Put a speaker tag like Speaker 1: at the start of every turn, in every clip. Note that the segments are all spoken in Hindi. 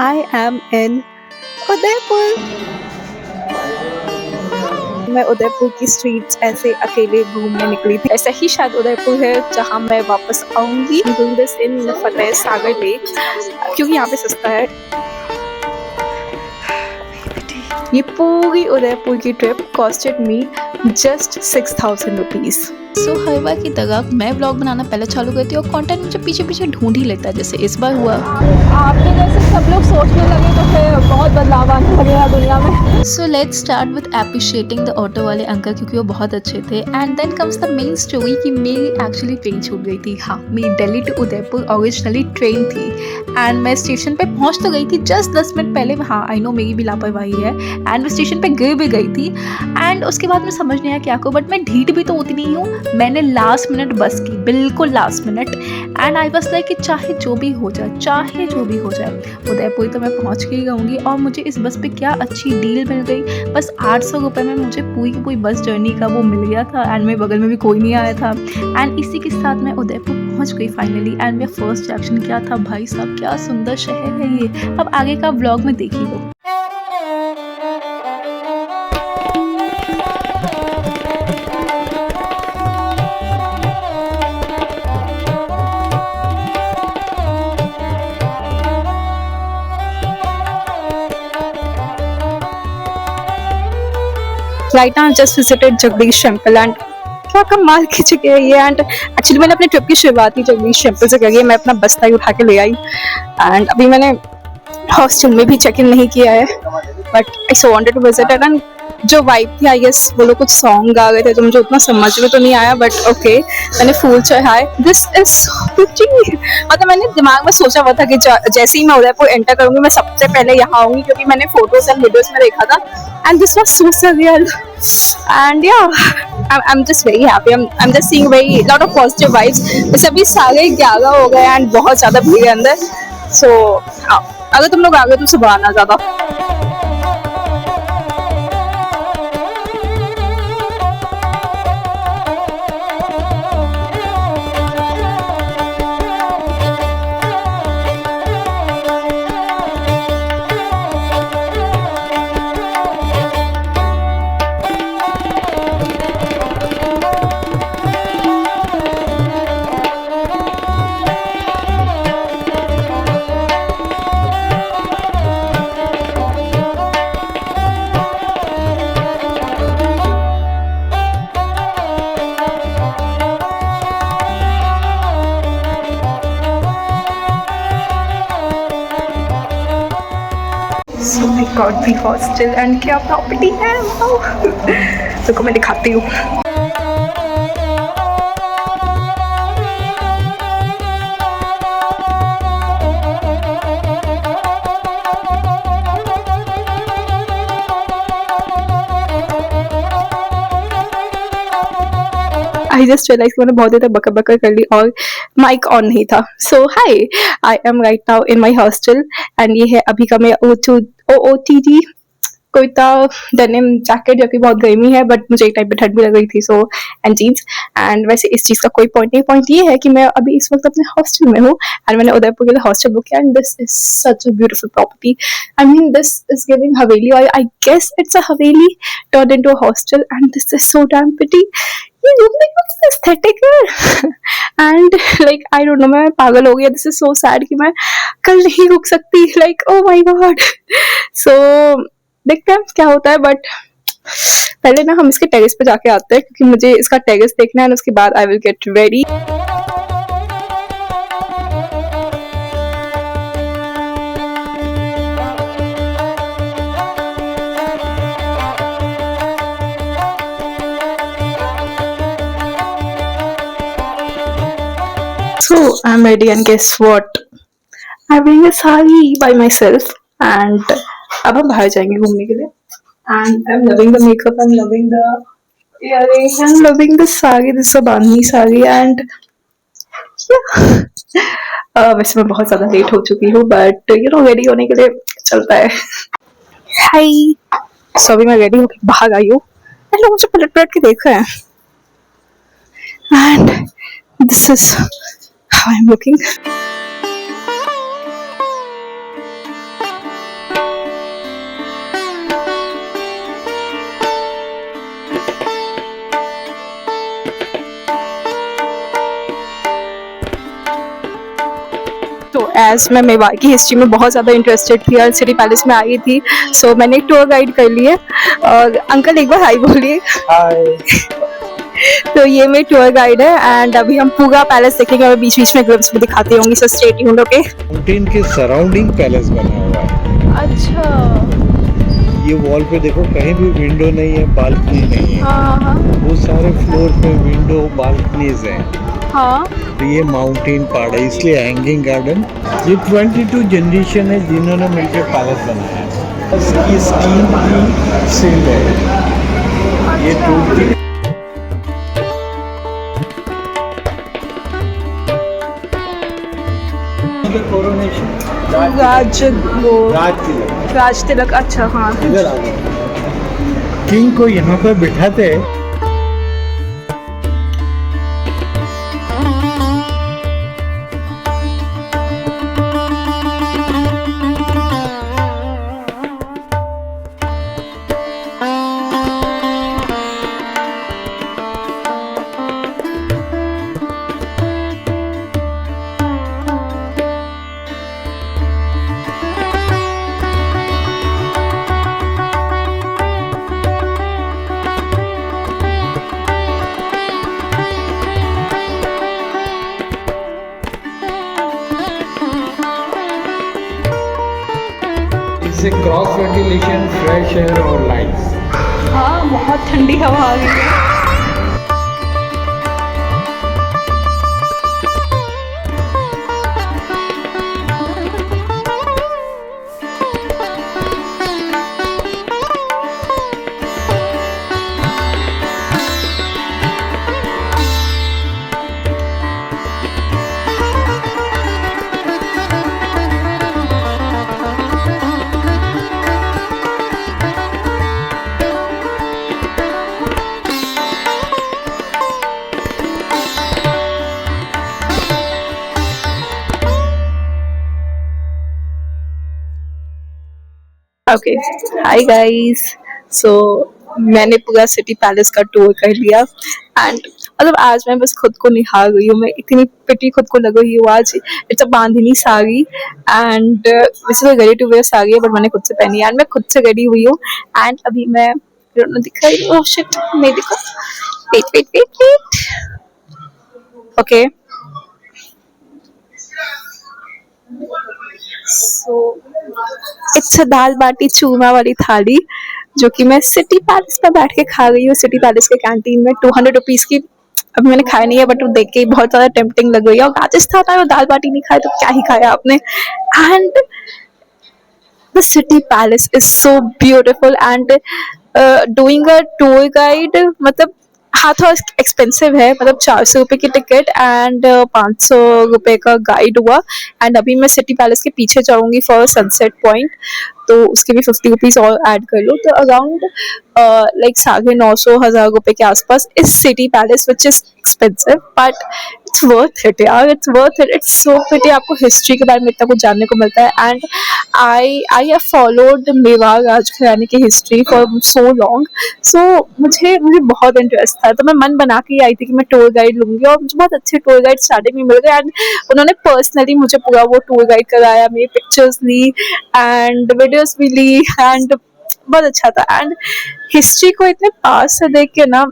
Speaker 1: I am in Udaipur. मैं उदयपुर की स्ट्रीट्स ऐसे अकेले घूमने निकली थी। ऐसा ही शायद उदयपुर है जहाँ मैं वापस आऊंगी। Doing this in Fateh Sagar lake क्योंकि यहाँ पे सस्ता है। ये पूरी उदयपुर की trip costed me just 6,000 rupees.
Speaker 2: So हर बार की तरह मैं व्लॉग बनाना पहले चालू करती हूँ और कंटेंट मुझे पीछे पीछे ढूंढ ही लेता है, जैसे इस बार हुआ।
Speaker 1: आपके जैसे सब लोग सोचने लगे तो फिर बहुत बदलाव आने लगेगा दुनिया में।
Speaker 2: So let's start with appreciating the auto वाले अंकल क्योंकि वो बहुत अच्छे थे। And then comes the main story कि मेरी एक्चुअली ट्रेन छूट गई थी। हाँ, मेरी Delhi to Udaipur originally train थी एंड मैं स्टेशन पे पहुंच तो गई थी जस्ट 10 मिनट पहले। हाँ, आई नो मेरी भी लापरवाही है एंड मैं स्टेशन पे गिर भी गई थी। एंड उसके बाद मैं समझ नहीं आया क्या करूँ, बट मैं ढीठ भी तो उतनी ही हूँ। मैंने लास्ट मिनट बस की, बिल्कुल last minute. And I was like कि चाहे जो भी हो जाए, चाहे जो भी हो जाए, उदयपुर तो मैं पहुंच के ही रहूँगी। और मुझे इस बस पे क्या अच्छी डील मिल गई। बस 800 रुपये में मुझे पूरी की पूरी बस जर्नी का वो मिल गया था एंड मेरे बगल में भी कोई नहीं आया था। एंड इसी के साथ मैं उदयपुर पहुंच गई फाइनली। एंड मेरा फर्स्ट रिएक्शन क्या था, भाई साहब क्या सुंदर शहर है ये। अब आगे का व्लॉग में देखिए वो।
Speaker 1: Right now, I just visited Jagdish Temple and क्या कमाल की जगह है ये। एंड एक्चुअली मैंने अपने ट्रिप की शुरुआत ही जगदीश टेम्पल से करी है। मैं अपना बस्ता ही उठा के ले आई एंड अभी मैंने हॉस्टल में भी चेक इन नहीं किया है, but I so wanted to visit it. And जो वाइब थी, आई गेस वो लोग कुछ सॉन्ग गा रहे थे तो मुझे उतना समझ में तो नहीं आया, बट ओके मैंने फूल चढ़ाए। This is pretty. मतलब मैंने दिमाग में सोचा हुआ था कि जैसे ही मैं उदयपुर एंटर करूंगी मैं सबसे पहले यहाँ आऊंगी क्योंकि मैंने फोटोज एंड वीडियोस में देखा था। And this was so surreal and या I'm just very happy. I'm just seeing very lot of positive vibes. वैसे अभी 11:30 हो गए एंड बहुत ज़्यादा भीड़ है अंदर। So हाँ, अगर तुम लोग आ गए तो सुबह आना ज़्यादा। So my God, the hostel and क्या प्रॉपर्टी है, वाओ। रुको मैं दिखाती हूँ। आई जस्ट रियलाइज मैंने बहुत देर तक बकर बकर कर ली और माइक ऑन नहीं था। So hi, I am right now in my hostel and ये है अभी का मेरा OOTD कुर्ता डेनिम जैकेट, जो कि बहुत गर्मी है बट मुझे एक टाइम पे ठंड भी लग रही थी। So and jeans. एंड वैसे इस चीज़ का कोई पॉइंट नहीं, पॉइंट ये है कि मैं अभी इस वक्त अपने हॉस्टल में हूँ एंड मैंने उदयपुर के लिए हॉस्टल बुक किया। And this is such a beautiful property. I mean this is giving हवेली, और I guess it's a Haveli turned into a hostel and this is so damn pretty. ये रूम देखो एस्थेटिक है and like I don't know, मैं पागल हो गया। दिस इज सो सैड कि मैं कल नहीं रुक सकती। Like oh my god. So देखते हैं क्या होता है, बट पहले ना हम इसके टेरेस पे जाके आते हैं क्योंकि मुझे इसका टेरेस देखना है और उसके बाद I will get ready. So I'm ready and guess what? I'm wearing a sari by myself and अब हम बाहर जाएंगे घूमने के लिए। And I'm loving the makeup, I'm loving the earrings, I'm loving the sari. This is a bandhani sari and yeah. वैसे मैं बहुत ज़्यादा लेट हो चुकी हूँ बट यू नो रेडी होने के लिए चलता है। हाय, सो अभी मैं रेडी होकर बाहर आई हूँ एंड लोग मुझे पलट पलट के देख रहे हैं and this is how I am looking. As मैं मेवाड़ की हिस्ट्री में बहुत ज़्यादा इंटरेस्टेड थी और सिटी पैलेस में आई थी, सो मैंने एक टूर गाइड कर लिया। और अंकल एक बार हाय बोलिए।
Speaker 3: हाय।
Speaker 1: तो ये मेरी टूर गाइड है एंड अभी हम पूरा पैलेस देखेंगे और बीच बीच में ग्लिम्स भी दिखाती होंगी, so stay tuned. Okay.
Speaker 3: Mountain के सराउंडिंग पैलेस बना हुआ है।
Speaker 1: अच्छा।
Speaker 3: ये वॉल पे देखो, कहीं भी विंडो नहीं है, बालकनी नहीं है।
Speaker 1: हाँ
Speaker 3: वो सारे फ्लोर पे विंडो बालकनीज हैं।
Speaker 1: हाँ।
Speaker 3: तो ये माउंटेन पहाड़ है, इसलिए हैंगिंग गार्डन। ये 22 जनरेशन है जिन्होंने मिलकर पैलेस बनाया है। इसकी स्कीम की सिल्ड है। ये टूटती कोरोनेशन
Speaker 1: राज
Speaker 3: राज तिलक।
Speaker 1: अच्छा हाँ।
Speaker 3: इधर आ गए। किंग को यहाँ पर बिठाते हैं। इससे क्रॉस वेंटिलेशन, फ्रेश एयर और लाइट्स।
Speaker 1: हाँ बहुत ठंडी हवा आ रही है। Okay, hi guys. सो मैंने पूरा सिटी पैलेस का टूर कर लिया एंड मतलब आज मैं बस खुद को निहार रही हूँ। मैं इतनी पिटी खुद को लग रही हूँ आज। It's a bandhani sari and वैसे तो रेडी टू वेयर साड़ी है बट मैंने खुद से पहनी है एंड मैं खुद से रेडी हुई हूँ एंड अभी मैं दिखा रही हूँ। ओह शिट, नहीं दिखा। Wait wait wait wait. Okay, so it's dal baati churma वाली थाली जो कि मैं सिटी पैलेस में बैठ के खा रही हूँ, सिटी पैलेस के कैंटीन में। 200 रुपीज की। अभी मैंने खाया नहीं है बट वो देख के बहुत ज्यादा टेम्पटिंग लग रही है। और राजस्थान आए और दाल बाटी नहीं खाए तो क्या ही खाया आपने। And the city palace is so beautiful and doing a tour guide मतलब हाँ थोड़ा एक्सपेंसिव है, मतलब 400 रुपये की टिकट एंड 500 रुपये का गाइड हुआ। एंड अभी मैं सिटी पैलेस के पीछे जाऊंगी फॉर सनसेट पॉइंट, तो उसके भी 50 रुपीज और ऐड कर लो, तो अराउंड लाइक 950-1000 रुपये के आसपास इस city palace which is expensive but it's worth it यार। It's worth it, it's so pretty. आपको हिस्ट्री के बारे में इतना कुछ जानने को मिलता है and I have followed Mewar राजघराने की history for so long, so मुझे बहुत इंटरेस्ट था। तो मैं मन बना के ही आई थी कि मैं टूर गाइड लूंगी और मुझे बहुत अच्छे टूर गाइड स्टार्टिंग में मिल गए एंड उन्होंने पर्सनली मुझे पूरा वो टूर गाइड कराया, मेरी पिक्चर्स ली एंड वीडियोस भी ली एंड बहुत अच्छा था। एंड हिस्ट्री को इतने पास से देख के ना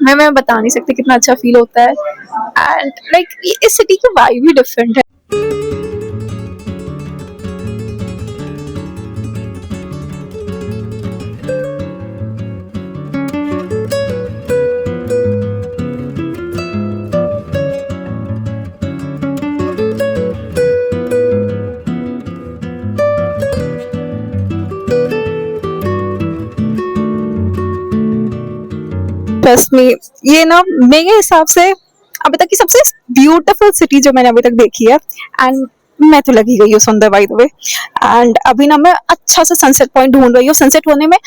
Speaker 1: मैं बता नहीं सकती कितना अच्छा फील होता है एंड लाइक इस सिटी की वाइब भी डिफरेंट है। ट्रस्ट मी, ये ना मेरे हिसाब से अभी तक की सबसे ब्यूटीफुल सिटी जो मैंने अभी तक देखी है एंड मैं तो लगी गई हूँ सुंदर बाय द वे। एंड अभी ना मैं अच्छा सा सनसेट पॉइंट ढूंढ रही हूँ। सनसेट होने में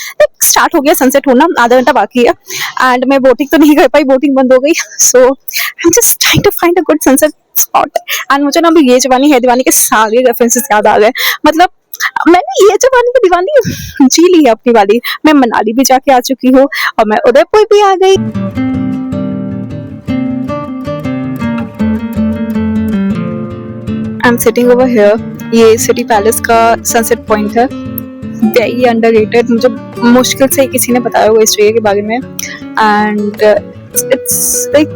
Speaker 1: स्टार्ट हो गया, सनसेट होना आधा घंटा बाकी है एंड मैं बोटिंग तो नहीं कर पाई, बोटिंग बंद हो गई। So I am just trying to find a good sunset spot and मुझे ना अभी ये जवानी है दीवानी के सारे रेफरेंसेस याद आ गए। मतलब मैंने ये जवानी की दीवानी जी ली है अपनी वाली। मैं मनाली भी जाके आ चुकी हूँ और मैं उदयपुर भी आ गई। I am sitting over here. ये सिटी पैलेस का सनसेट पॉइंट है. Very underrated. मुझे मुश्किल से किसी ने बताया होगा इस जगह के बारे में. एंड इट्स लाइक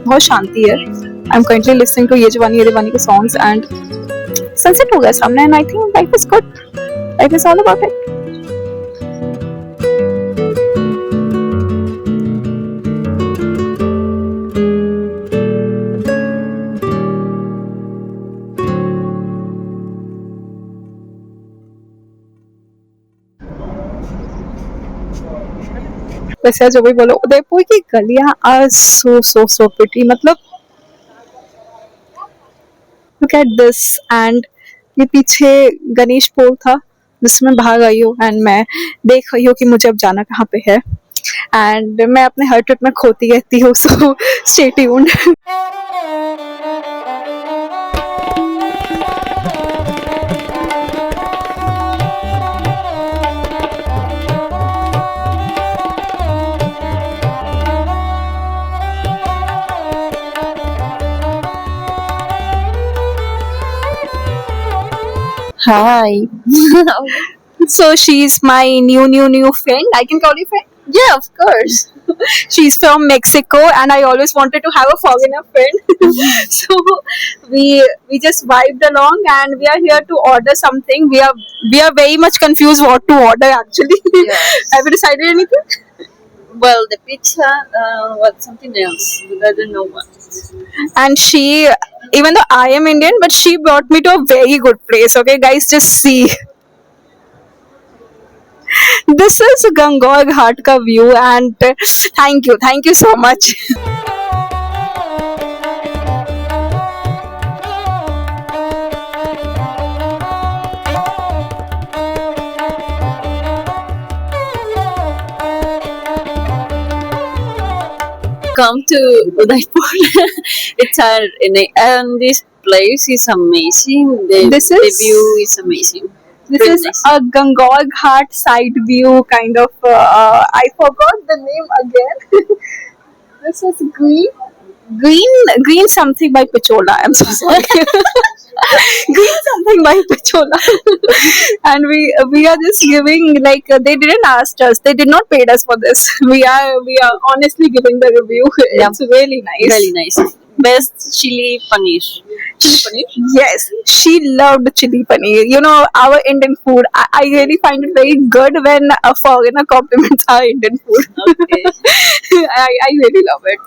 Speaker 1: बहुत शांति है. I am currently listening to ये जवानी के songs and sunset हो गया सामने and I think life is good. Life is all about it. वैसे जो भी बोलो, उदयपुर की गलियां आर सो प्रिटी. मतलब लुक एट दिस. एंड ये पीछे गणेश पोल था जिसमें भाग आई हूँ एंड मैं देख रही हूँ कि मुझे अब जाना कहाँ पे है. एंड मैं अपने हर ट्रिप में खोती रहती हूँ. So stay tuned.
Speaker 4: Hi.
Speaker 1: So she's my new friend. I can call you friend.
Speaker 4: Yeah, of course.
Speaker 1: She's from Mexico and I always wanted to have a foreigner friend. So we just vibed along and we are here to order something. We are very much confused what to order actually.
Speaker 4: Yes.
Speaker 1: Have you decided anything?
Speaker 4: Well, the pizza, what something else, but I don't know what.
Speaker 1: And she, even though I am Indian, but she brought me to a very good place. Okay guys, just see. This is Gangor Ghat ka view and thank you so much.
Speaker 4: Come to Udaipur. It's and this place is amazing. The
Speaker 1: This is-
Speaker 4: view is amazing.
Speaker 1: This
Speaker 4: Very
Speaker 1: is
Speaker 4: nice.
Speaker 1: a Gangor Ghat side view kind of. I forgot the name again. This is green something by Pichola. I'm so sorry. Green something by Pichola. And we are just giving like they didn't ask us. They did not pay us for this. We are honestly giving the review.
Speaker 4: Yeah.
Speaker 1: It's really nice.
Speaker 4: Really nice. Best chili paneer. Chili paneer?
Speaker 1: Yes, she loved chili paneer. You know, our Indian food. I really find it very good when a foreigner compliments our Indian food.
Speaker 4: Okay.
Speaker 1: I really love it.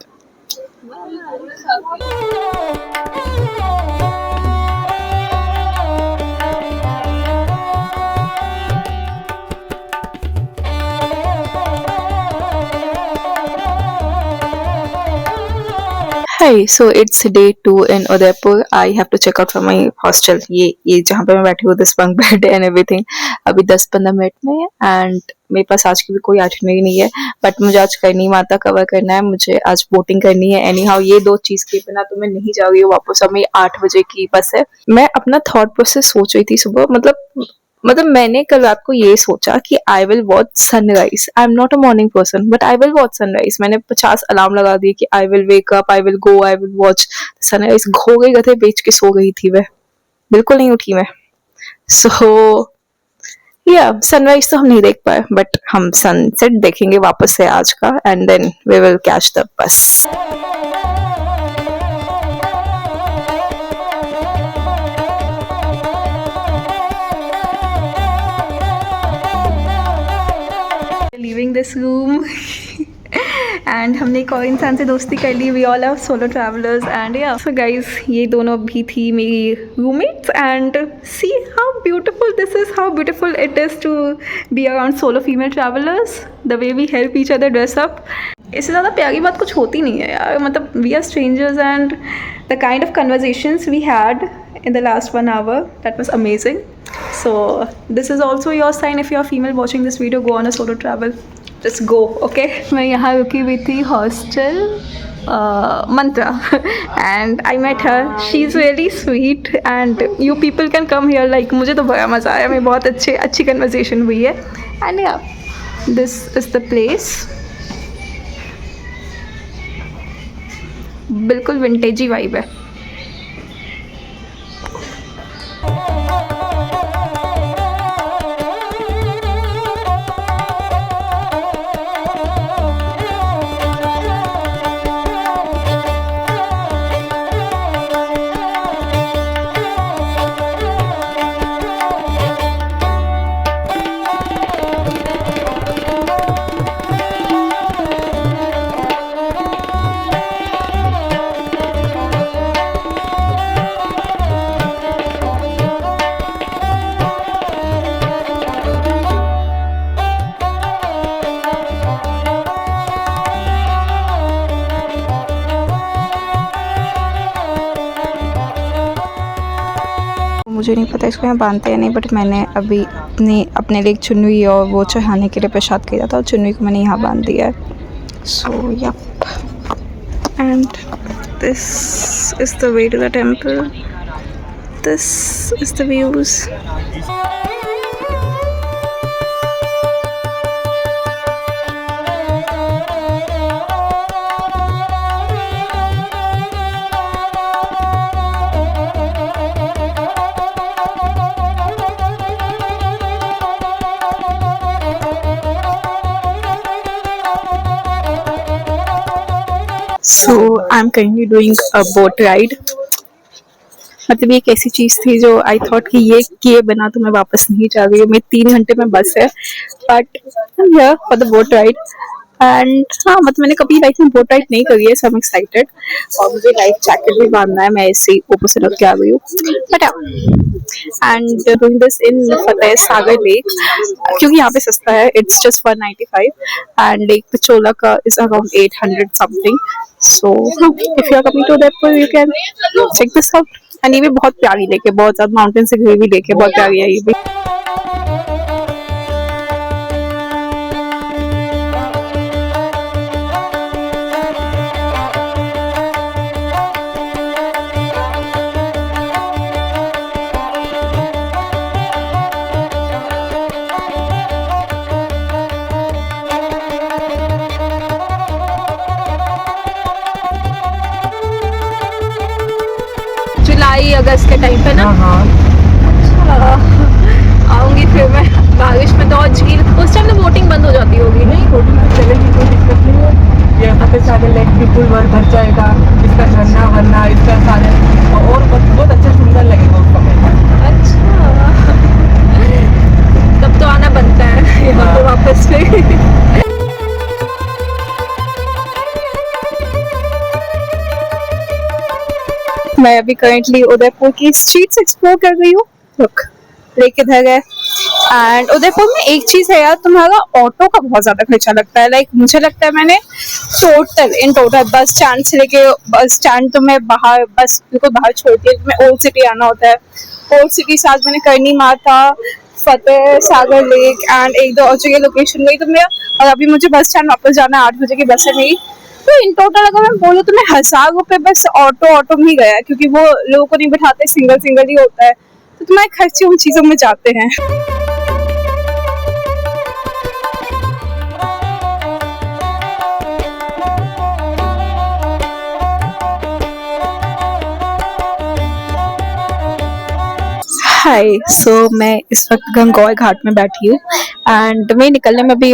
Speaker 1: Hi, so it's day 2 in Udaipur. I have to check out from my hostel. ये जहाँ पे मैं बैठी हूँ, this bunk bed and everything. अभी 10-15 मिनट में एंड मेरे पास आज की भी कोई आइटनरी नहीं है. बट मुझे आज करनी माता कवर करना है. मुझे आज बोटिंग करनी है. एनी हाउ ये 2 चीज के बिना तो मैं नहीं जा रही हूँ वापस. अब मेरी 8 बजे की बस है. मैं अपना थॉट प्रोसेस सोच रही थी सुबह. मतलब मैंने कल रात को ये सोचा कि I will watch sunrise. I am not a morning person but I will watch sunrise. मैंने 50 अलार्म लगा दिए कि I will wake up, I will go, I will watch sunrise. घो गई गधे बेच के सो गई थी. वह बिल्कुल नहीं उठी मैं. सो या सनराइज तो हम नहीं देख पाए बट हम सनसेट देखेंगे वापस से आज का and then we will catch the bus. Leaving this room and हमने एक और इंसान से दोस्ती कर ली. We all are solo travellers and yeah so guys ये दोनों भी थी मेरी roommates and see how beautiful this is, how beautiful it is to be around solo female travellers. The way we help each other dress up. इससे ज़्यादा प्यारी बात कुछ होती नहीं है यार. मतलब we are strangers and the kind of conversations we had in the last 1 hour, that was amazing. So this is also your sign. If you are female watching this video, go on a solo travel. Just go, okay? मैं यहाँ रुकी हुई थी hostel Mantra and I met her. She's really sweet and you people can come here. Like मुझे तो बड़ा मज़ा आया. मैं बहुत अच्छी conversation हुई है. And yeah, this is the place. बिल्कुल विंटेजी वाइब है. मुझे नहीं पता इसको यहाँ बांधते हैं नहीं, बट मैंने अभी अपने लिए एक चुन्नी और वो चढ़ाने के लिए प्रसाद किया था, और चुन्नी को मैंने यहाँ बांध दिया है। So yup, and this is the way to the temple, this is the views. So I'm currently doing a boat ride. मतलब ये एक ऐसी चीज थी जो आई थॉट कि ये किए बिना तो मैं वापस नहीं जा रही हूँ। मेरे 3 घंटे में बस है, but here for the boat ride. And हाँ, मतलब मैंने कभी लाइफ में बोट राइड नहीं करी है, सो आई एम एक्साइटेड। और मुझे लाइफ जैकेट भी बांधना है, मैं ऐसे ही ऊपर से लग के आ गई हूँ, but and doing this in Fateh Sagar lake, क्योंकि यहाँ पे सस्ता है, it's just 195, and lake Pichola का is around 800 something. So if you are coming to Udaipur you can check this out. And ये भी बहुत प्यारी लेक है, बहुत ज्यादा माउंटेन से घिरी हुई लेक है, बहुत प्यारी है ये भी। जुलाई अगस्त के टाइम पे ना। अच्छा, आऊंगी फिर मैं बारिश में तो। और झील उस टाइम तो बोटिंग बंद हो जाती होगी।
Speaker 5: नहीं, बोटिंग तो चलेगी, कोई दिक्कत नहीं है। ये फतेह सागर लेक भी पुल भर जाएगा, इसका झरना वरना इसका सारे और बहुत अच्छा सुंदर लगेगा उसका मेला।
Speaker 1: अच्छा, तब तो आना बनता है यहाँ पे वापस से। मैं अभी करेंटली उदयपुर की स्ट्रीट्स एक्सप्लोर कर रही हूँ। लुक, लेक इधर है। एंड उदयपुर में एक चीज है यार, तुम्हारा ऑटो का बहुत ज्यादा खर्चा लगता है। लाइक मुझे लगता है मैंने टोटल बस स्टैंड से लेके बस स्टैंड तो मैं बाहर बस बिल्कुल बाहर छोड़ती है, तुम्हें ओल्ड सिटी आना होता है। ओल्ड सिटी से आज मैंने करनी माता, फतेह सागर लेक एंड एक दो और जगह लोकेशन गई तो मैं, और अभी मुझे बस स्टैंड वापस जाना है, 8 बजे की बस है मेरी। तो इन टोटल अगर मैं बोलूँ तो मैं 1000 रुपए बस ऑटो में ही गया, क्योंकि वो लोगों को नहीं बिठाते, सिंगल ही होता है, तो तुम्हारे खर्चे उन चीजों में जाते हैं। हाय, सो मैं इस वक्त गंगौर घाट में बैठी हूँ एंड मैं निकलने में भी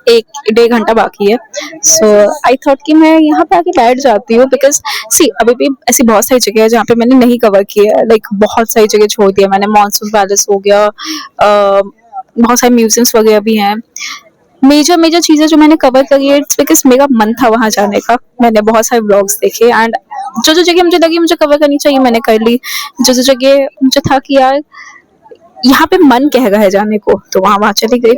Speaker 1: 1-1.5 घंटा बाकी है। सो आई थॉट कि मैं यहाँ पे आके बैठ जाती हूँ, बिकॉज सी अभी भी ऐसी बहुत सारी जगह है जहाँ पे मैंने नहीं कवर किया है। लाइक बहुत सारी जगह छोड़ दिया मैंने, मॉनसून पैलेस हो गया, बहुत सारे म्यूजियम्स वगैरह भी हैं। मेजर चीजें जो मैंने कवर करी है, बिकॉज मेरा मन था वहां जाने का। मैंने बहुत सारे व्लॉग्स देखे एंड जो जगह मुझे लगी मुझे कवर करनी चाहिए मैंने कर ली। जो जगह मुझे था कि यार यहाँ पे मन कह रहा है जाने को, तो वहां चली गई।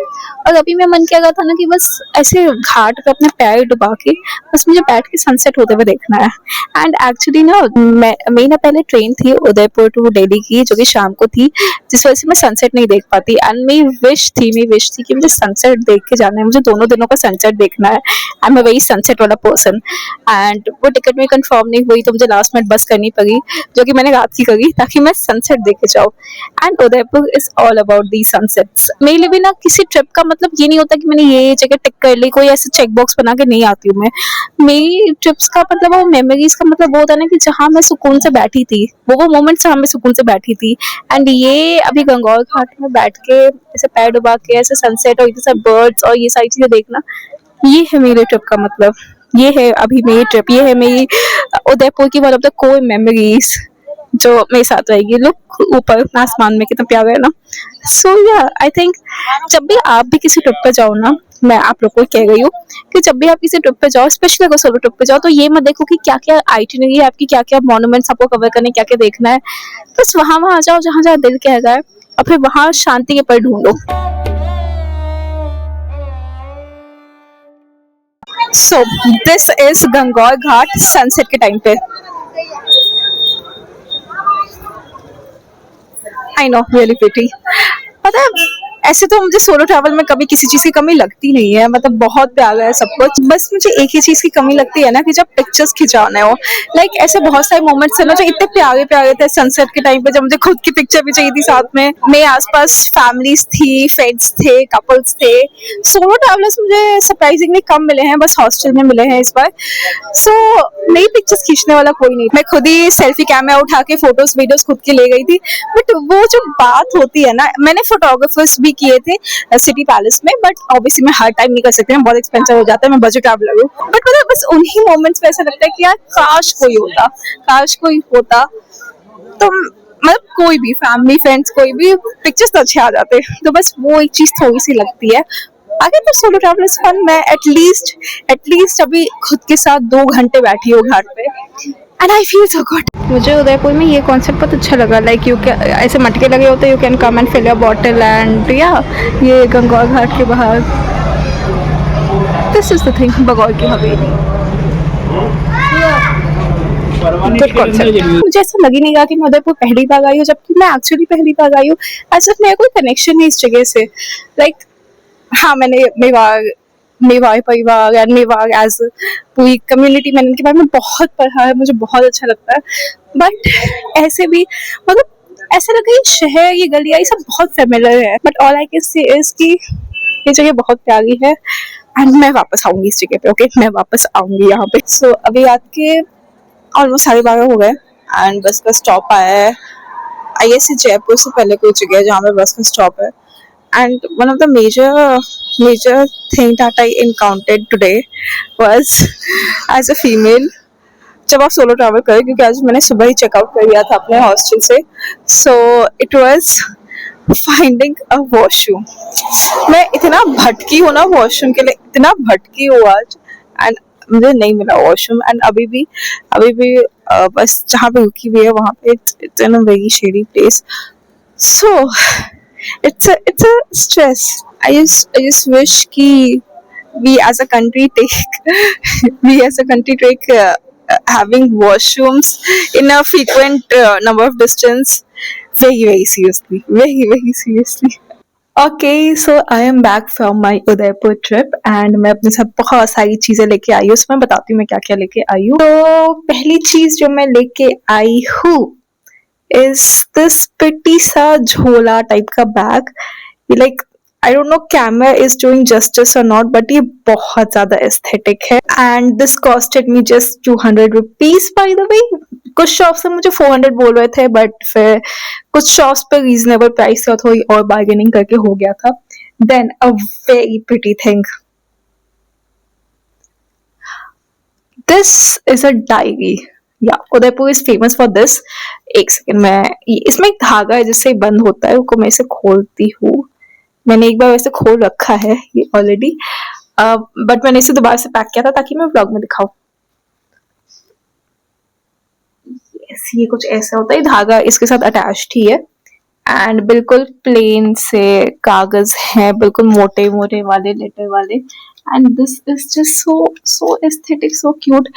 Speaker 1: और अभी मैं मन कह रहा था ना कि बस ऐसे घाट पे अपने पैर डुबा के बस मुझे बैठ के सनसेट होते हुए देखना है। एंड एक्चुअली ना मेरी ना पहले ट्रेन थी उदयपुर टू दिल्ली की, जो कि शाम को थी, जिस वजह से मैं सनसेट नहीं देख पाती। एंड मेरी विश थी कि मुझे सनसेट देख के जाना है, मुझे दोनों दिनों का सनसेट देखना है। I am a very sunset वाला पर्सन। एंड वो टिकट में कंफर्म नहीं हुई तो मुझे लास्ट मिनट बस करनी पड़ी, जो कि मैंने रात की करी ताकि मैं सनसेट देखे जाऊँ। And Udaipur is all about the sunsets. मेरे लिए भी ना किसी ट्रिप का मतलब ये नहीं होता कि मैंने ये जगह टिक कर ली, कोई ऐसे चेक बॉक्स बना के नहीं आती हूँ मैं। मेरी ट्रिप्स का मतलब वो मेमोरीज का मतलब वो होता है ना कि जहाँ मैं सुकून से बैठी थी, वो मोमेंट्स जहाँ मैं सुकून से बैठी थी। एंड ये अभी गंगौर घाट में बैठ के ऐसे पैर डुबा के ऐसे सनसेट और ये सब बर्ड्स और ये सारी चीजें देखना, ये है मेरे ट्रिप का मतलब। ये है अभी मेरी ट्रिप, ये है मेरी उदयपुर की one of the core memories जो मेरे साथ रहेगी। लुक ऊपर आसमान में कितना प्यारा है ना। सो या आई थिंक जब भी आप भी किसी ट्रिप पे जाओ ना, मैं आप लोगों को कह रही हूँ कि जब भी आप किसी ट्रिप पे जाओ, स्पेशली अगर सोलो ट्रिप पे जाओ, तो ये मत देखो कि क्या क्या आइटिनरी है आपकी, क्या क्या मॉन्यूमेंट्स आपको कवर करने, क्या क्या देखना है। बस वहां आ जाओ जहां जहां दिल कह रहा है, और फिर वहां शांति के पल ढूंढो। So this is Gangaur Ghat sunset के टाइम पे। I know really pretty. पता है ऐसे तो मुझे सोलो ट्रैवल में कभी किसी चीज की कमी लगती नहीं है, मतलब बहुत प्यारा है सब कुछ। बस मुझे एक ही चीज की कमी लगती है ना कि जब पिक्चर्स खिंचाने हो, लाइक ऐसे बहुत सारे मोमेंट्स है ना जो इतने प्यारे प्यारे थे सनसेट के टाइम पे, जब मुझे खुद की पिक्चर भी चाहिए थी साथ में। मेरे आसपास फैमिलीज थी, फ्रेंड्स थे, कपल्स थे। सोलो ट्रैवलर्स मुझे सरप्राइजिंगली कम मिले हैं, बस हॉस्टल में मिले हैं इस बार। सो नई पिक्चर्स खींचने वाला कोई नहीं, मैं खुद ही सेल्फी कैमरा उठा के फोटोज वीडियोस खुद की ले गई थी। बट वो जो बात होती है ना, मैंने फोटोग्राफर्स भी किए थे सिटी पैलेस में, बट ऑब्वियसली मैं हर टाइम नहीं कर सकती, बहुत एक्सपेंसिव हो जाता है, मैं बजट ट्रैवलर हूँ। बट मतलब बस उन्हीं मोमेंट्स में ऐसा लगता है कि यार काश कोई होता, काश कोई होता। तो मतलब कोई भी फैमिली फ्रेंड्स कोई भी पिक्चर्स तो अच्छे आ जाते, तो बस वो एक चीज थोड़ी सी लगती है। अगर तो सोलो ट्रैवल इज फन, मैं एटलीस्ट अभी खुद के साथ 2 घंटे बैठी हूँ घाट पे and I feel so good. मुझे उदयपुर में ये कॉन्सेप्ट बहुत अच्छा लगा, लाइक यू कैन ऐसे मटके लगे होते, you can come and fill your bottle and या ये गंगौर घाट के बाहर, this is the thing, Bagore की हवेली। Good concept. मुझे ऐसा लग ही नहीं रहा कि मैं उदयपुर पहली बार आई हूँ, जबकि मैं एक्चुअली पहली बार आई हूँ। ऐसा मेरा कोई कनेक्शन नहीं इस जगह से, लाइक हाँ मैंने मेवाड़ परिवार एंड मेवाड़ एज पूरी कम्युनिटी, मैंने इनके बारे में बहुत पढ़ा है, मुझे बहुत अच्छा लगता है। बट ऐसे भी मतलब ऐसा लगा ये शहर, ये गलियाँ, ये सब बहुत फेमिलियर है। But all I can say is कि ये जगह बहुत प्यारी है एंड मैं वापस आऊंगी इस जगह पे। ओके मैं वापस आऊंगी यहाँ पे। सो अभी रात के ऑलमोस्ट 12:30 हो गए एंड बस का स्टॉप आया है। आई गेस जयपुर से पहले कोई जगह है जहाँ पे बस का स्टॉप है। And one of the major thing that I encountered today was as a female, जब आप सोलो ट्रैवल करें, क्योंकि आज मैंने सुबह ही चेकआउट कर लिया था अपने हॉस्टल से, so it was finding a washroom. मैं इतना भटकी हूँ ना वॉशरूम के लिए, इतना भटकी हूँ आज, एंड मुझे नहीं मिला वॉशरूम। एंड अभी भी बस जहाँ पे रुकी हुई है वहाँ पे it's in a very shady place. So it's a stress. I just wish कि we as a country take having washrooms in a frequent number of distance very seriously. Okay, so I am back from my Udaipur trip and मैं अपने साथ बहुत सारी चीजें लेके आई हूँ। उसमें बताती हूँ मैं क्या क्या लेके आई हूँ। तो पहली चीज जो मैं लेके आई हूँ is this pretty सा झोला टाइप का बैग। ये like I don't know camera is doing justice और नॉट, बट ये बहुत ज्यादा एस्थेटिक है and this costed me just 200 rupees by the way. कुछ शॉप्स में मुझे 400 बोल रहे थे, बट फिर कुछ शॉप्स पे रीजनेबल प्राइस था, थोड़ी और बार्गेनिंग करके हो गया था। Then a very pretty thing, this is a diary. Yeah Udaipur is famous for this. एक सेकेंड, मैं इसमें एक धागा है जिससे बंद होता है, उसको मैं इसे खोलती हूँ। मैंने एक बार वैसे खोल रखा है ये ऑलरेडी, बट मैंने इसे दोबारा से पैक किया था ताकि मैं व्लॉग में दिखाऊं। yes, ये कुछ ऐसा होता है, धागा इसके साथ अटैच्ड ही है एंड बिल्कुल प्लेन से कागज है, बिल्कुल मोटे मोटे वाले लेटर वाले। And this is just so aesthetic, so cute.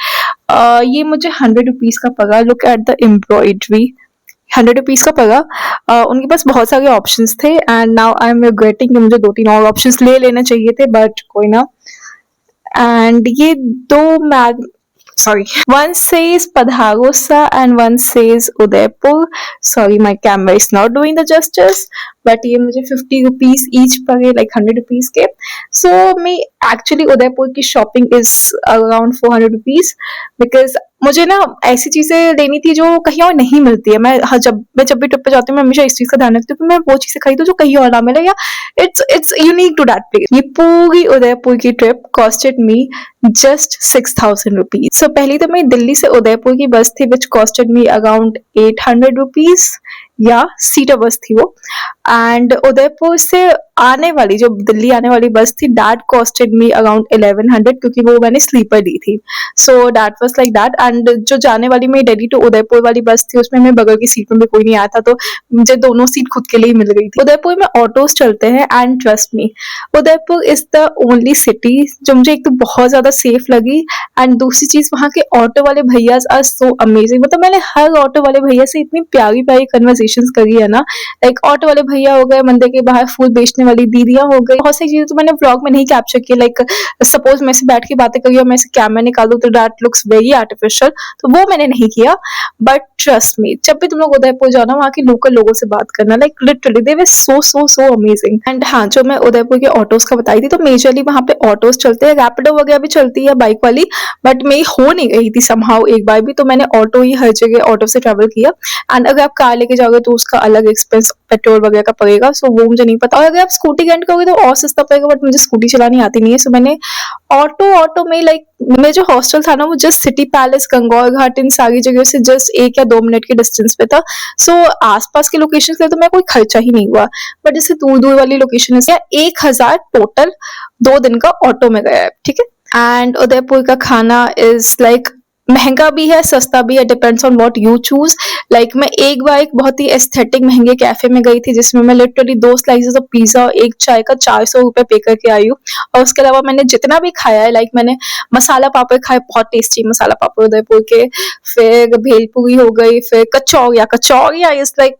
Speaker 1: ये मुझे 100 रुपीज का पड़ा। Look at the embroidery, 100 rupees का पड़ा। उनके पास बहुत सारे ऑप्शंस थे and now I am regretting कि मुझे 2-3 और ऑप्शंस ले लेने चाहिए थे, बट कोई ना। एंड ये one says Padhagosa and one says Udaipur. Sorry, my camera is not doing the justice, but ये मुझे 50 रुपीज ईच पड़े, like 100 रुपीज के। So मैं actually उदयपुर की shopping is around 400 rupees, because मुझे ना ऐसी चीजें लेनी थी जो कहीं और नहीं मिलती है। मैं जब भी ट्रिप पे जाती हूँ मैं हमेशा इस चीज का ध्यान रखती हूँ कि मैं वो चीजें खरीदूं जो कहीं और ना मिले, yeah it's unique to that place. ये पूरी उदयपुर की trip costed me just 6,000 rupees. So पहली तो मैं दिल्ली से उदयपुर की बस थी which costed me around 800 rupees, yeah seater bus थी वो। एंड उदयपुर से आने वाली जो दिल्ली आने वाली बस थी दैट कॉस्टेड मी अराउंड 1100, क्योंकि वो मैंने स्लीपर ली थी। So that was like that. And जो जाने वाली मेरी दिल्ली टू उदयपुर वाली बस थी उसमें मैं बगल की सीट में भी कोई नहीं आया था, तो मुझे दोनों सीट खुद के लिए ही मिल गई थी। उदयपुर में ऑटोज चलते हैं and trust me, Udaipur is the only city जो मुझे एक तो बहुत ज्यादा सेफ लगी, एंड दूसरी चीज वहाँ के ऑटो वाले भैया आर सो अमेजिंग। मतलब मैंने हर ऑटो वाले भैया से इतनी प्यारी प्यारी कन्वर्सेशन करी है ना, लाइक ऑटो वाले भैया हो गए, मंदिर के बाहर फूल बेचने वाली दीदियां हो गई, बहुत सारी चीजें तो मैंने व्लॉग में नहीं कैप्चर की। लाइक सपोज मैं से बैठ के बातें करी और मैं से कैमरा निकाल दूं तो दैट लुक्स वेरी आर्टिफिशियल, तो वो मैंने नहीं किया। बट ट्रस्ट मी, जब भी तुम लोग उदयपुर जाओ ना, वहाँ के लोकल लोगों से बात करना, like literally they were so amazing. And हाँ, जो मैं उदयपुर के ऑटोज का बताई थी, तो मेजरली वहाँ पे ऑटोज चलते हैं, रैपिडो वगैरह भी चलती है बाइक वाली, बट मेरी हो नहीं रही थी समहाउ एक बार भी, तो मैंने ऑटो ही हर जगह ऑटो से ट्रेवल किया। एंड अगर आप कार लेके जाओगे तो उसका अलग एक्सपेंस पेट्रोल वगैरह का पड़ेगा, सो वो मुझे नहीं पता। और अगर आप स्कूटी रेंट करोगे तो और सस्ता पड़ेगा, बट मुझे स्कूटी चलानी आती नहीं है, सो मैंने ऑटो में, लाइक मेरा जो हॉस्टल था ना वो जस्ट सिटी पैलेस, गंगौर घाट, इन सारी जगह से जस्ट 1 या 2 मिनट के डिस्टेंस पे था। सो आसपास के लोकेशन के लिए तो मेरा कोई खर्चा ही नहीं हुआ, बट जैसे दूर दूर वाली लोकेशन है 1000 टोटल 2 दिन का ऑटो में गया है, ठीक है। एंड उदयपुर का खाना इज लाइक महंगा भी है, सस्ता भी है, depends on what you choose. Like मैं एक बार एक बहुत ही एस्थेटिक महंगे कैफे में गई थी, जिसमें मैं लिटरली 2 स्लाइसेस ऑफ पिज्जा और एक चाय का 400 रुपए पे करके आई हूँ। और उसके अलावा मैंने जितना भी खाया है, लाइक मैंने मसाला पापड़ खाए, बहुत टेस्टी मसाला पापड़ उदयपुर के, फिर भेलपुरी हो गई, फिर कचौरिया इज लाइक,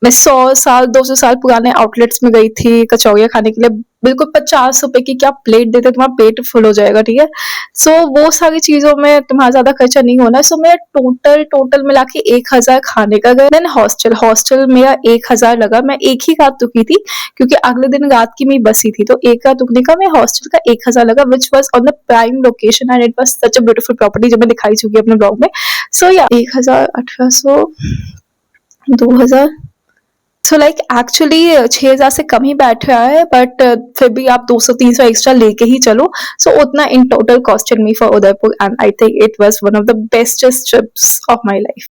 Speaker 1: मैं 100 साल 200 साल पुराने आउटलेट्स में गई थी कचौरिया खाने के लिए, बिल्कुल 50 रुपए की क्या प्लेट देते, तुम्हारा पेट फुल हो जाएगा, ठीक है। सो वो सारी चीजों में तुम्हारा ज्यादा खर्चा नहीं होना। सो मेरा टोटल मिला के 1000 खाने का गया। देन हॉस्टल मेरा 1000 लगा। मैं एक ही रात रुकी थी क्योंकि अगले दिन रात की मेरी बसी थी, तो एक रात रुकने का मेरा हॉस्टल का 1000 लगा, which was on the prime location and it was such a beautiful property, जो मैं दिखाई चुकी अपने ब्लॉग में। सो या 1000, 1800, 2000, सो लाइक एक्चुअली 6000 से कम ही बैठ रहा है, बट फिर भी आप 200-300 एक्स्ट्रा लेके ही चलो। सो उतना in total costed me for Udaipur, and I think it was one of the bestest trips of my life.